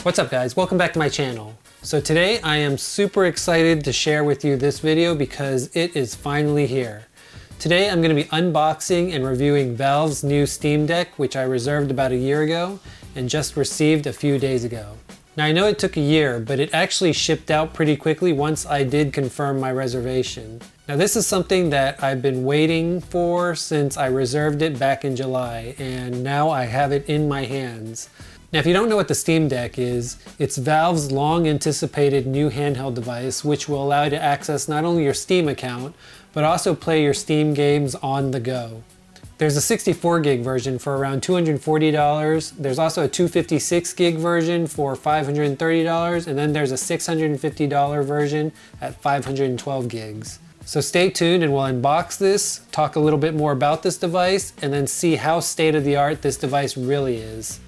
What's up guys, welcome back to my channel. So today I am super excited to share with you this video because it is finally here. Today I'm going to be unboxing and reviewing Valve's new Steam Deck, which I reserved about a year ago and just received a few days ago. Now I know it took a year, but it actually shipped out pretty quickly once I did confirm my reservation. Now this is something that I've been waiting for since I reserved it back in July, and now I have it in my hands. Now if you don't know what the Steam Deck is, it's Valve's long anticipated new handheld device which will allow you to access not only your Steam account, but also play your Steam games on the go. There's a 64 gig version for around $240, there's also a 256 gig version for $530, and then there's a $650 version at 512 gigs. So stay tuned and we'll unbox this, talk a little bit more about this device, and then see how state-of-the-art this device really is.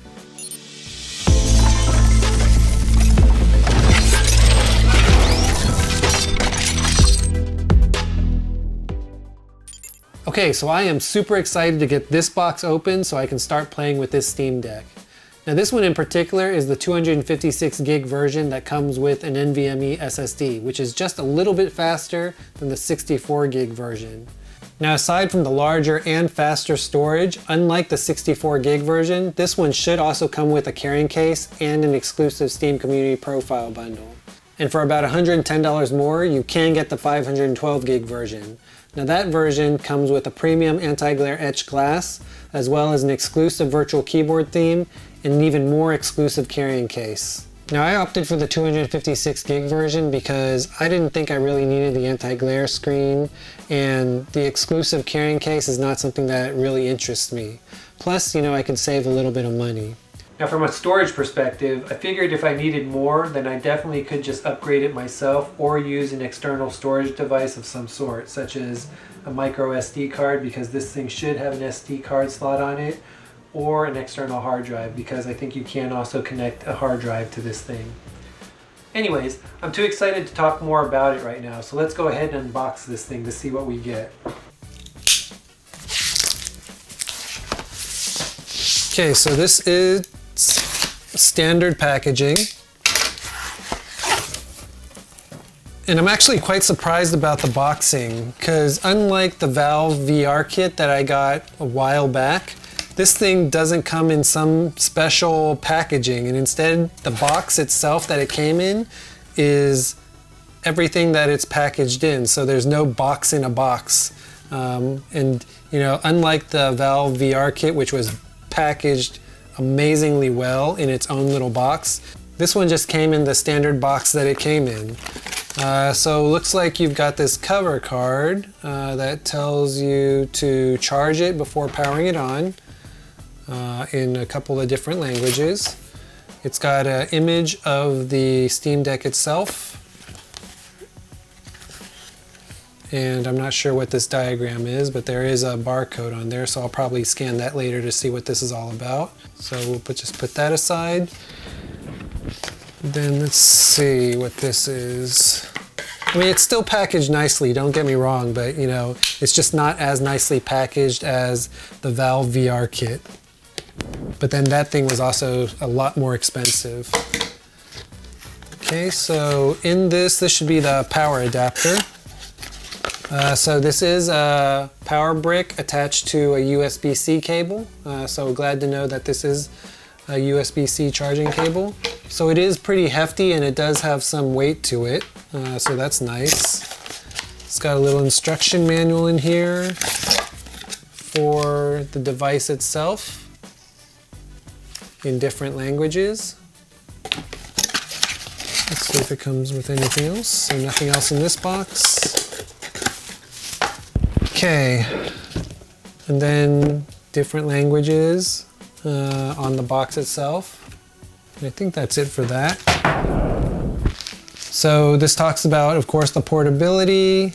Okay, so I am super excited to get this box open so I can start playing with this Steam Deck. Now this one in particular is the 256 gig version that comes with an NVMe SSD, which is just a little bit faster than the 64 gig version. Now aside from the larger and faster storage, unlike the 64 gig version, this one should also come with a carrying case and an exclusive Steam Community Profile bundle. And for about $110 more, you can get the 512 gig version. Now that version comes with a premium anti-glare etched glass, as well as an exclusive virtual keyboard theme, and an even more exclusive carrying case. Now I opted for the 256 gig version because I didn't think I really needed the anti-glare screen, and the exclusive carrying case is not something that really interests me. Plus, you know, I could save a little bit of money. Now from a storage perspective, I figured if I needed more, then I definitely could just upgrade it myself or use an external storage device of some sort, such as a micro SD card, because this thing should have an SD card slot on it, or an external hard drive, because I think you can also connect a hard drive to this thing. Anyways, I'm too excited to talk more about it right now, so let's go ahead and unbox this thing to see what we get. Okay, so this is standard packaging, and I'm actually quite surprised about the boxing because unlike the Valve VR kit that I got a while back, this thing doesn't come in some special packaging, and instead the box itself that it came in is everything that it's packaged in, so there's no box in a box. And you know, unlike the Valve VR kit, which was packaged amazingly well in its own little box, this one just came in the standard box that it came in. So looks like you've got this cover card that tells you to charge it before powering it on in a couple of different languages. It's got an image of the Steam Deck itself, and I'm not sure what this diagram is, but there is a barcode on there, so I'll probably scan that later to see what this is all about. So we'll just put that aside. Then let's see what this is. I mean, it's still packaged nicely, don't get me wrong, but you know, it's just not as nicely packaged as the Valve VR kit. But then that thing was also a lot more expensive. Okay, so in this should be the power adapter. So this is a power brick attached to a USB-C cable. So glad to know that this is a USB-C charging cable. So it is pretty hefty and it does have some weight to it. So that's nice. It's got a little instruction manual in here for the device itself in different languages. Let's see if it comes with anything else. So nothing else in this box. Okay, and then different languages on the box itself. And I think that's it for that. So this talks about, of course, the portability.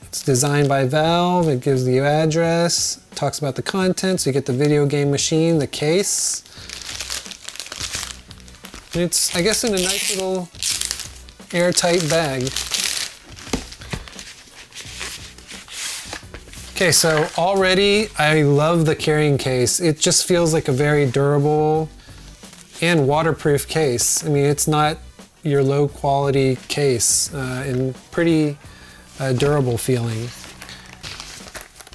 It's designed by Valve. It gives the address. It talks about the contents. So you get the video game machine, the case. And it's, I guess, in a nice little airtight bag. Okay, so already I love the carrying case. It just feels like a very durable and waterproof case. I mean, it's not your low quality case, and pretty durable feeling.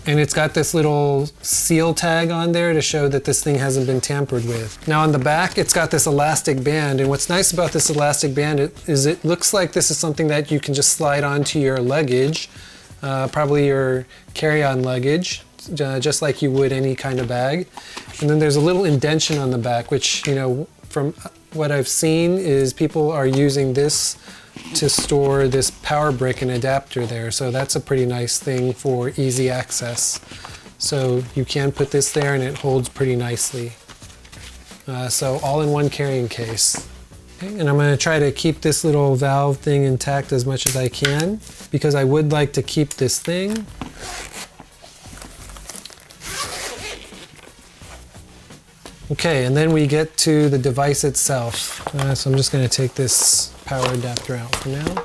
And it's got this little seal tag on there to show that this thing hasn't been tampered with. Now on the back, it's got this elastic band, and what's nice about this elastic band is it looks like this is something that you can just slide onto your luggage, probably your carry-on luggage, just like you would any kind of bag. And then there's a little indentation on the back, which, you know, from what I've seen is people are using this to store this power brick and adapter there. So that's a pretty nice thing for easy access. So you can put this there and it holds pretty nicely. So all in one carrying case. Okay, and I'm going to try to keep this little valve thing intact as much as I can, because I would like to keep this thing. Okay, and then we get to the device itself. So I'm just going to take this power adapter out for now.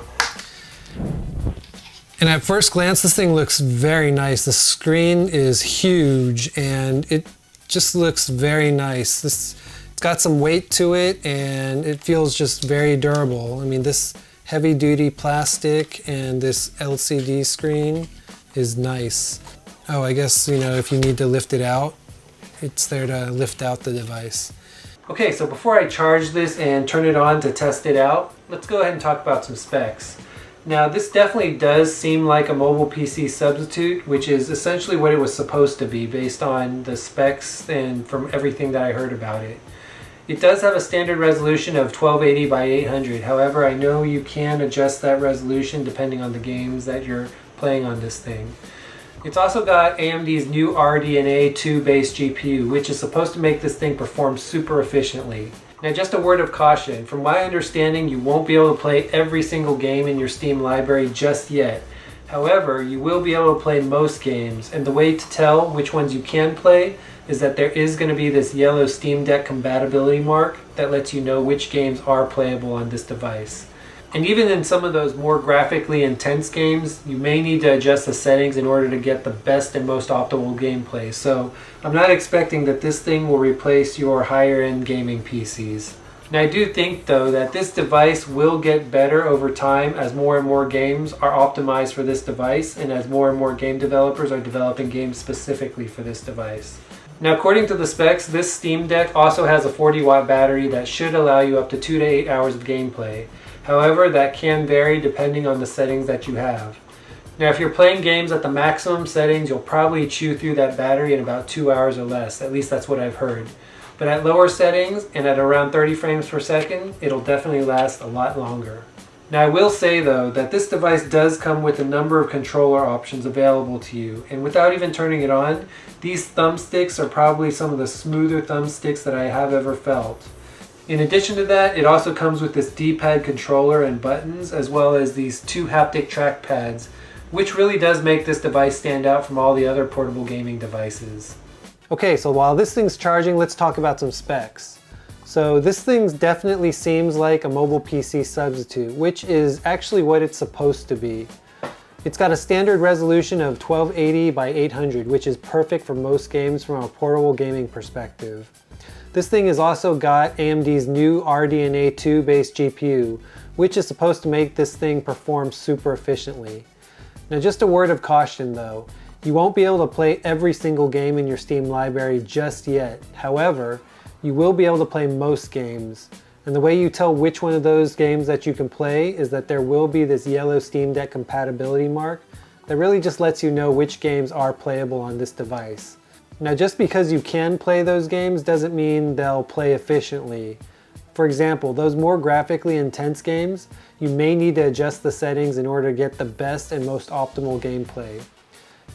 And at first glance, this thing looks very nice. The screen is huge and it just looks very nice. It's got some weight to it and it feels just very durable. I mean, this heavy duty plastic and this LCD screen is nice. Oh, I guess, you know, if you need to lift it out, it's there to lift out the device. Okay, so before I charge this and turn it on to test it out, let's go ahead and talk about some specs. Now, this definitely does seem like a mobile PC substitute, which is essentially what it was supposed to be based on the specs and from everything that I heard about it. It does have a standard resolution of 1280 by 800. However, I know you can adjust that resolution depending on the games that you're playing on this thing. It's also got AMD's new RDNA 2 based GPU, which is supposed to make this thing perform super efficiently. Now, just a word of caution. From my understanding, you won't be able to play every single game in your Steam library just yet. However, you will be able to play most games, and the way to tell which ones you can play is that there is going to be this yellow Steam Deck compatibility mark that lets you know which games are playable on this device. And even in some of those more graphically intense games, you may need to adjust the settings in order to get the best and most optimal gameplay. So I'm not expecting that this thing will replace your higher end gaming PCs. Now, I do think though that this device will get better over time as more and more games are optimized for this device and as more and more game developers are developing games specifically for this device. Now, according to the specs, this Steam Deck also has a 40-watt battery that should allow you up to 2 to 8 hours of gameplay. However, that can vary depending on the settings that you have. Now, if you're playing games at the maximum settings, you'll probably chew through that battery in about 2 hours or less. At least that's what I've heard. But at lower settings and at around 30 frames per second, it'll definitely last a lot longer. Now, I will say though that this device does come with a number of controller options available to you, and without even turning it on, these thumbsticks are probably some of the smoother thumbsticks that I have ever felt. In addition to that, it also comes with this D-pad controller and buttons, as well as these 2 haptic track pads, which really does make this device stand out from all the other portable gaming devices. Okay, so while this thing's charging, let's talk about some specs. So this thing definitely seems like a mobile PC substitute, which is actually what it's supposed to be. It's got a standard resolution of 1280 by 800, which is perfect for most games from a portable gaming perspective. This thing has also got AMD's new RDNA 2 based GPU, which is supposed to make this thing perform super efficiently. Now, just a word of caution though, you won't be able to play every single game in your Steam library just yet. However, you will be able to play most games. And the way you tell which one of those games that you can play is that there will be this yellow Steam Deck compatibility mark that really just lets you know which games are playable on this device. Now, just because you can play those games doesn't mean they'll play efficiently. For example, those more graphically intense games, you may need to adjust the settings in order to get the best and most optimal gameplay.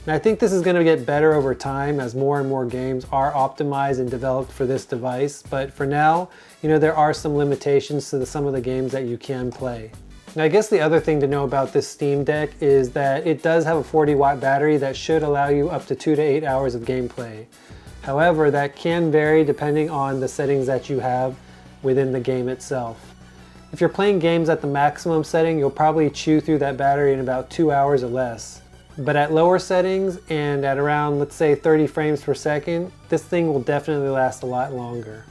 And I think this is going to get better over time as more and more games are optimized and developed for this device, but for now, you know, there are some limitations to some of the games that you can play. Now, I guess the other thing to know about this Steam Deck is that it does have a 40-watt battery that should allow you up to 2 to 8 hours of gameplay. However, that can vary depending on the settings that you have within the game itself. If you're playing games at the maximum setting, you'll probably chew through that battery in about 2 hours or less. But at lower settings and at around, let's say, 30 frames per second, this thing will definitely last a lot longer.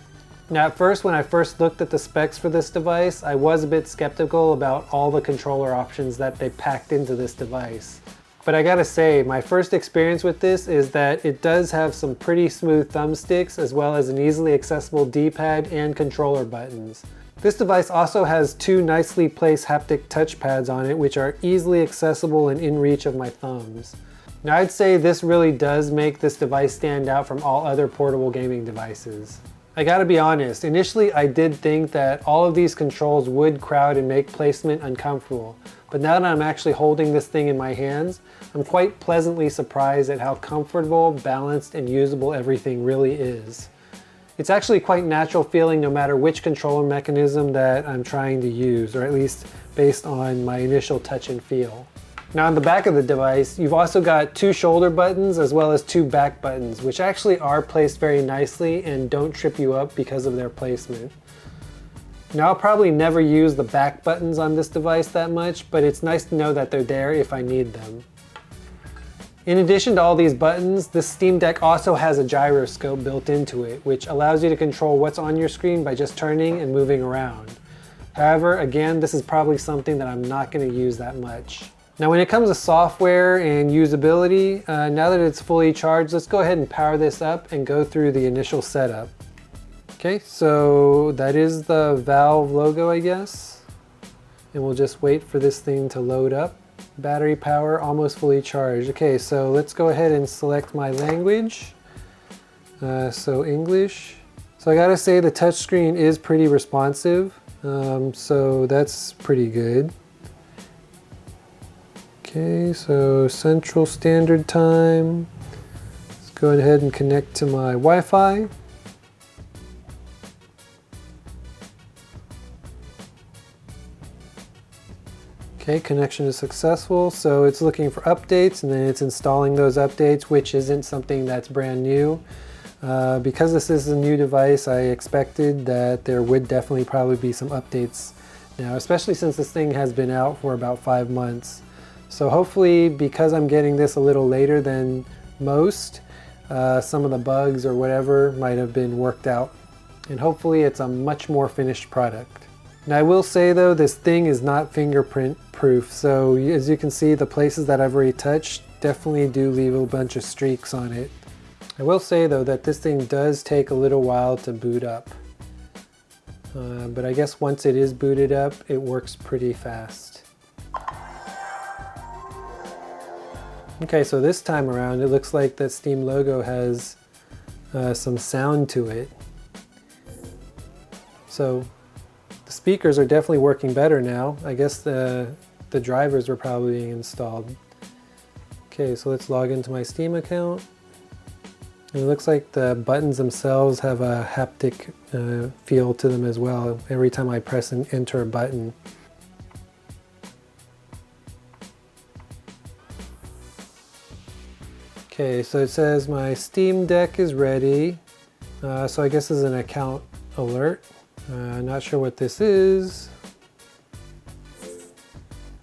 Now at first, when I first looked at the specs for this device, I was a bit skeptical about all the controller options that they packed into this device. But I gotta say, my first experience with this is that it does have some pretty smooth thumbsticks as well as an easily accessible D-pad and controller buttons. This device also has two nicely placed haptic touchpads on it, which are easily accessible and in reach of my thumbs. Now I'd say this really does make this device stand out from all other portable gaming devices. I gotta be honest, initially I did think that all of these controls would crowd and make placement uncomfortable, but now that I'm actually holding this thing in my hands, I'm quite pleasantly surprised at how comfortable, balanced, and usable everything really is. It's actually quite natural feeling no matter which controller mechanism that I'm trying to use, or at least based on my initial touch and feel. Now on the back of the device, you've also got two shoulder buttons as well as two back buttons, which actually are placed very nicely and don't trip you up because of their placement. Now I'll probably never use the back buttons on this device that much, but it's nice to know that they're there if I need them. In addition to all these buttons, this Steam Deck also has a gyroscope built into it, which allows you to control what's on your screen by just turning and moving around. However, again, this is probably something that I'm not going to use that much. Now when it comes to software and usability, now that it's fully charged, let's go ahead and power this up and go through the initial setup. Okay, so that is the Valve logo, I guess. And we'll just wait for this thing to load up. Battery power almost fully charged. Okay, so let's go ahead and select my language. So English. So I gotta say the touchscreen is pretty responsive, so that's pretty good. Okay, so Central Standard Time. Let's go ahead and connect to my Wi-Fi. Okay, connection is successful. So it's looking for updates and then it's installing those updates, which isn't something that's brand new. Because this is a new device, I expected that there would definitely probably be some updates now, especially since this thing has been out for about 5 months. So hopefully, because I'm getting this a little later than most, some of the bugs or whatever might have been worked out. And hopefully it's a much more finished product. Now I will say though, this thing is not fingerprint proof. So as you can see, the places that I've already touched definitely do leave a bunch of streaks on it. I will say though that this thing does take a little while to boot up. But I guess once it is booted up, it works pretty fast. Okay, so this time around, it looks like the Steam logo has some sound to it. So the speakers are definitely working better now. I guess the drivers were probably being installed. Okay, so let's log into my Steam account. And it looks like the buttons themselves have a haptic feel to them as well every time I press and enter a button. Okay, so it says my Steam Deck is ready. So I guess this is an account alert. Not sure what this is.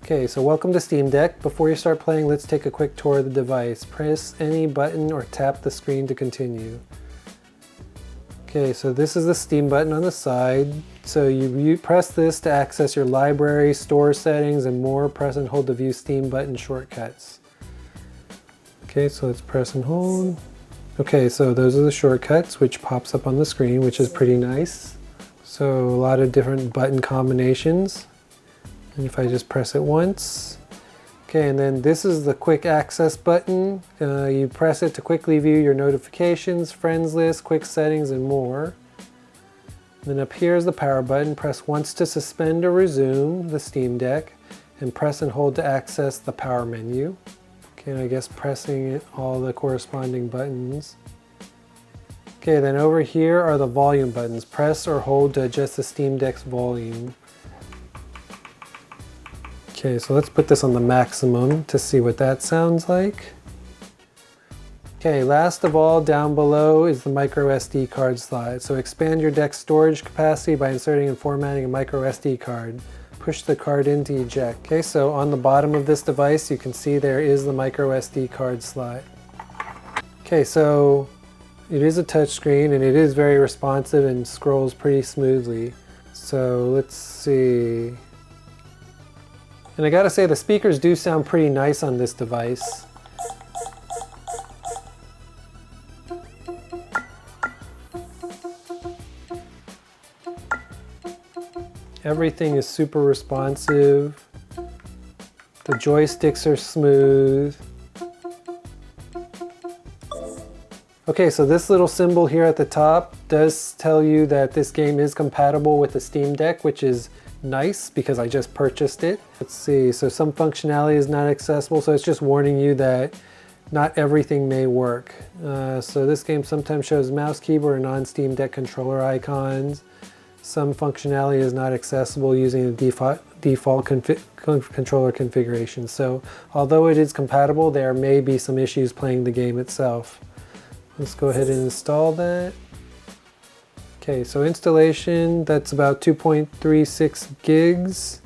Okay, so welcome to Steam Deck. Before you start playing, let's take a quick tour of the device. Press any button or tap the screen to continue. Okay, so this is the Steam button on the side. So you press this to access your library, store settings, and more. Press and hold the View Steam button shortcuts. Okay, so let's press and hold. Okay, so those are the shortcuts, which pops up on the screen, which is pretty nice. So a lot of different button combinations. And if I just press it once. Okay, and then this is the quick access button. You press it to quickly view your notifications, friends list, quick settings, and more. Then up here is the power button. Press once to suspend or resume the Steam Deck, and press and hold to access the power menu. Okay, and I guess pressing all the corresponding buttons. Okay, then over here are the volume buttons. Press or hold to adjust the Steam Deck's volume. Okay, so let's put this on the maximum to see what that sounds like. Okay, last of all, down below is the micro SD card slot. So expand your deck's storage capacity by inserting and formatting a micro SD card. Push the card in to eject. Okay, so on the bottom of this device, you can see there is the micro SD card slot. Okay, so it is a touchscreen and it is very responsive and scrolls pretty smoothly. So let's see. And I gotta say, the speakers do sound pretty nice on this device. Everything is super responsive. The joysticks are smooth. Okay, so this little symbol here at the top does tell you that this game is compatible with the Steam Deck, which is nice because I just purchased it. Let's see, so some functionality is not accessible, so it's just warning you that not everything may work. So this game sometimes shows mouse, keyboard, and non-Steam Deck controller icons. Some functionality is not accessible using the default controller configuration. So although it is compatible, there may be some issues playing the game itself. Let's go ahead and install that. Okay, so installation, that's about 2.36 gigs.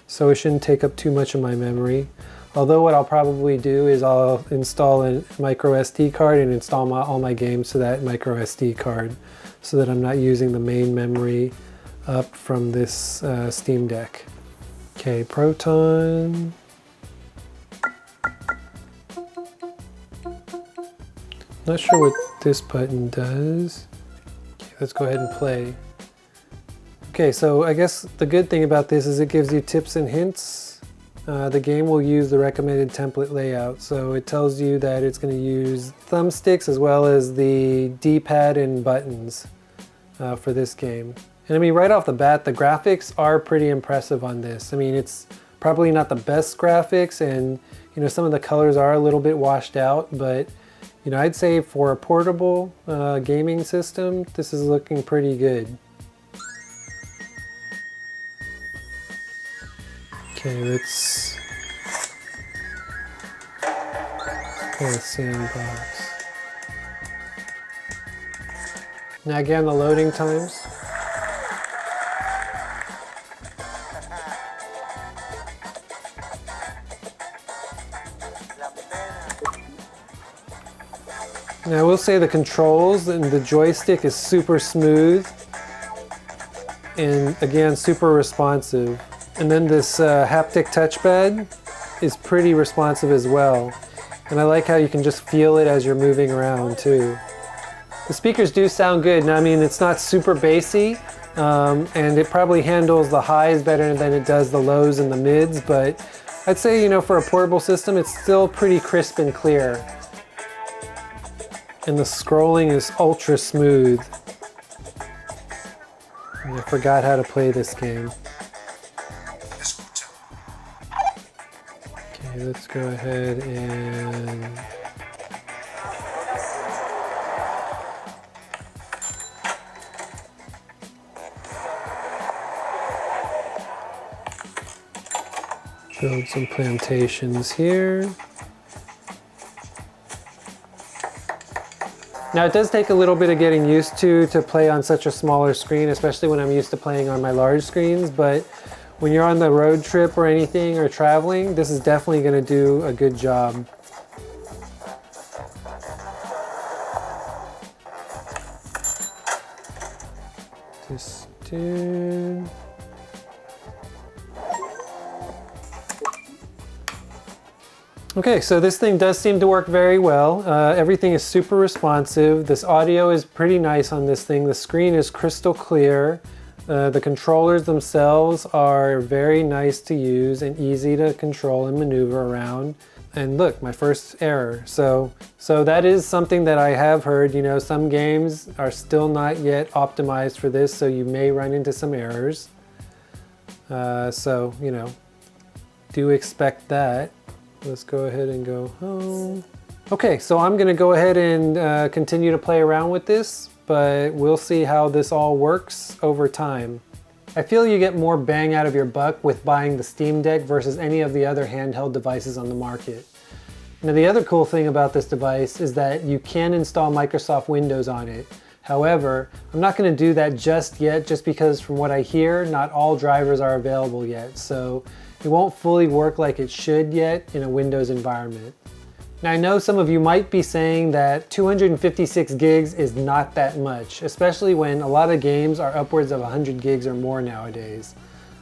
So it shouldn't take up too much of my memory. Although what I'll probably do is I'll install a micro SD card and install all my games to that micro SD card, so that I'm not using the main memory up from this Steam Deck. Okay, Proton. Not sure what this button does. Okay, let's go ahead and play. Okay, so I guess the good thing about this is it gives you tips and hints. The game will use the recommended template layout, so it tells you that it's going to use thumbsticks as well as the D-pad and buttons for this game. And I mean, right off the bat, the graphics are pretty impressive on this. I mean, it's probably not the best graphics, and you know, some of the colors are a little bit washed out, but you know, I'd say for a portable gaming system, this is looking pretty good. Okay, let's play the sandbox. Now again, the loading times. Now I will say the controls and the joystick is super smooth and again super responsive. And then this haptic touchpad is pretty responsive as well. And I like how you can just feel it as you're moving around too. The speakers do sound good. Now I mean, it's not super bassy and it probably handles the highs better than it does the lows and the mids, but I'd say, you know, for a portable system, it's still pretty crisp and clear. And the scrolling is ultra smooth. And I forgot how to play this game. Okay, let's go ahead and build some plantations here. Now it does take a little bit of getting used to play on such a smaller screen, especially when I'm used to playing on my large screens, but when you're on the road trip or anything or traveling, this is definitely going to do a good job. Just do... Okay, so this thing does seem to work very well. Everything is super responsive. This audio is pretty nice on this thing. The screen is crystal clear. The controllers themselves are very nice to use and easy to control and maneuver around. And look, my first error. So that is something that I have heard, you know, some games are still not yet optimized for this, so you may run into some errors. So, you know, do expect that. Let's go ahead and go home. Okay, so I'm gonna go ahead and continue to play around with this, but we'll see how this all works over time. I feel you get more bang out of your buck with buying the Steam Deck versus any of the other handheld devices on the market. Now the other cool thing about this device is that you can install Microsoft Windows on it. However, I'm not gonna do that just yet, just because from what I hear, not all drivers are available yet. So it won't fully work like it should yet in a Windows environment. Now I know some of you might be saying that 256 gigs is not that much, especially when a lot of games are upwards of 100 gigs or more nowadays.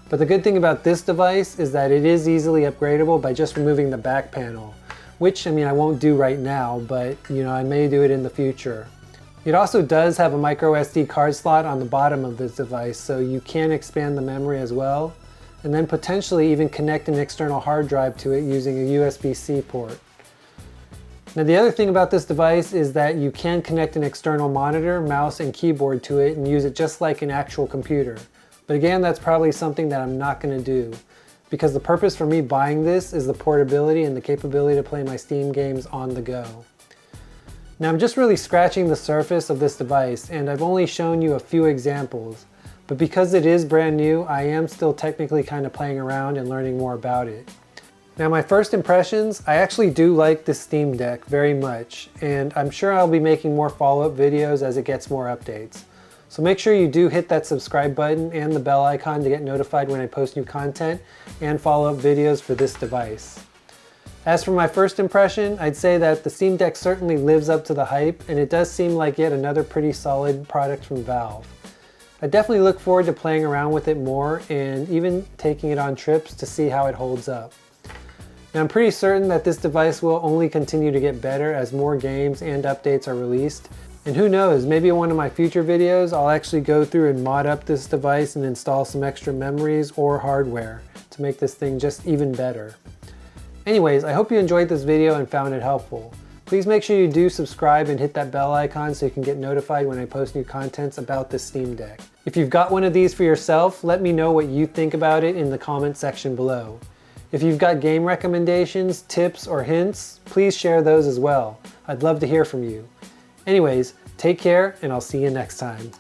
But the good thing about this device is that it is easily upgradable by just removing the back panel, which I won't do right now, but I may do it in the future. It also does have a micro SD card slot on the bottom of this device, so you can expand the memory as well, and then potentially even connect an external hard drive to it using a USB-C port. Now the other thing about this device is that you can connect an external monitor, mouse, and keyboard to it and use it just like an actual computer. But again, that's probably something that I'm not going to do, because the purpose for me buying this is the portability and the capability to play my Steam games on the go. Now I'm just really scratching the surface of this device, and I've only shown you a few examples, but because it is brand new, I am still technically kind of playing around and learning more about it. Now my first impressions, I actually do like the Steam Deck very much, and I'm sure I'll be making more follow-up videos as it gets more updates. So make sure you do hit that subscribe button and the bell icon to get notified when I post new content and follow-up videos for this device. As for my first impression, I'd say that the Steam Deck certainly lives up to the hype, and it does seem like yet another pretty solid product from Valve. I definitely look forward to playing around with it more and even taking it on trips to see how it holds up. Now I'm pretty certain that this device will only continue to get better as more games and updates are released. And who knows, maybe in one of my future videos I'll actually go through and mod up this device and install some extra memories or hardware to make this thing just even better. Anyways, I hope you enjoyed this video and found it helpful. Please make sure you do subscribe and hit that bell icon so you can get notified when I post new contents about this Steam Deck. If you've got one of these for yourself, let me know what you think about it in the comment section below. If you've got game recommendations, tips, or hints, please share those as well. I'd love to hear from you. Anyways, take care, and I'll see you next time.